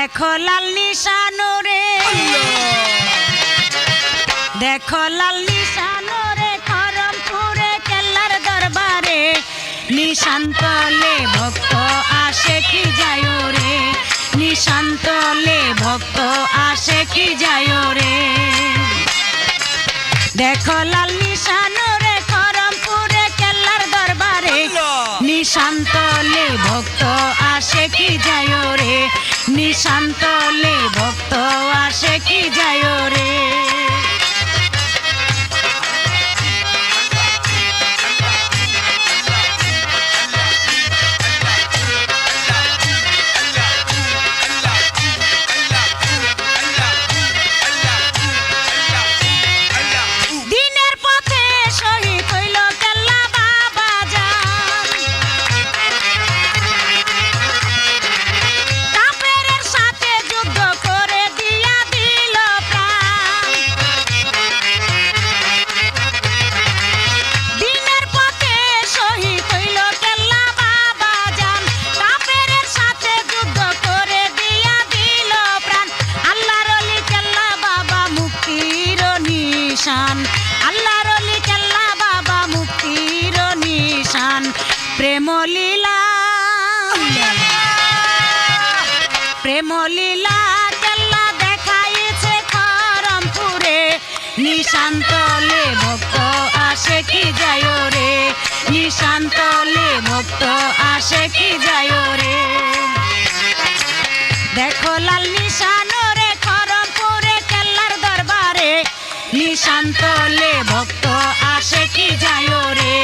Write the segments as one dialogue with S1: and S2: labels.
S1: देखो लाल निशानो रे देखो लाल निशानो रे खरमपुरे केल्लार दरबारे निशान तले भक्त आशे की जायो रे निशान तले भक्त आशे की जायो रे देखो लाल निशानो रे खरमपुरे केल्लार दरबारे निशान तले भक्त आशे की जायो रे निशान तले भक्त आशे की जायो रे আল্লাহর ওলি কেল্লা বাবা মুক্তির নিশান প্রেম লীলা কেল্লা দেখাইছে খরমপুরে নিশান তলে ভক্ত আসে কি যায় রে নিশান তলে ভক্ত আসে কি যায় রে দেখো লাল নিশান রে খরমপুরে কেল্লার দরবারে निशान तले भक्त आशे की जायो रे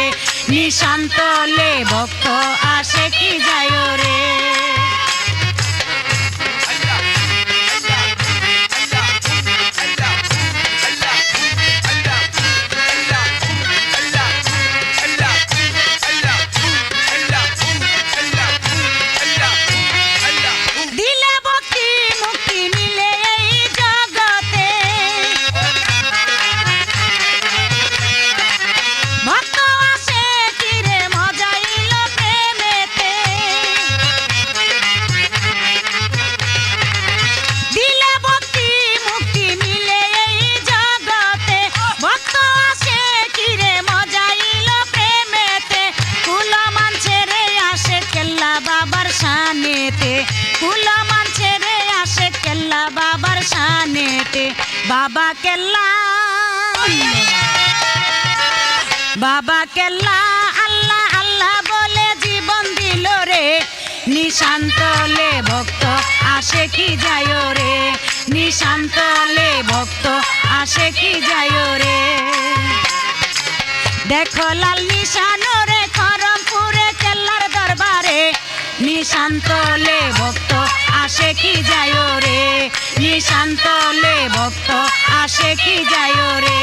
S1: निशान तले भक्त आशे की जायो रे बाबा केल्ला अल्लाह अल्लाह बोले जीवन दिल रे निशान तले भक्त आशे की जायो रे निशान तले भक्त आशे की जायो रे देखो लाल निशान रे खरमपुरे केल्लार दरबारे निशान तले भक्त आशे की जायो रे निशान तले भक्त आशे की जायो रे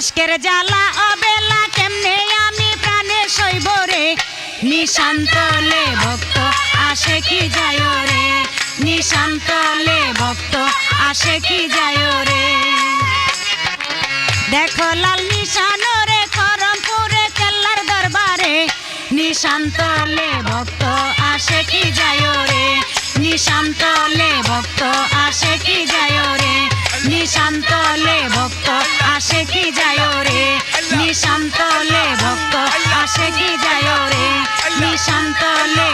S1: एशकेर जाला अबेला केमने आमी प्राणे सइब रे निशान तले भक्त आशे की जायो रे निशान तले भक्त आशे की जायो रे देखो लाल निशान रे खरमपुरे केल्लार दरबारे निशान तले भक्त आशे की जायो रे निशान तले भक्त आशे की जायो रे निशान तले भक्त आशे की जायो रे निशान तले भक्त आशे की जायो रे निशान तले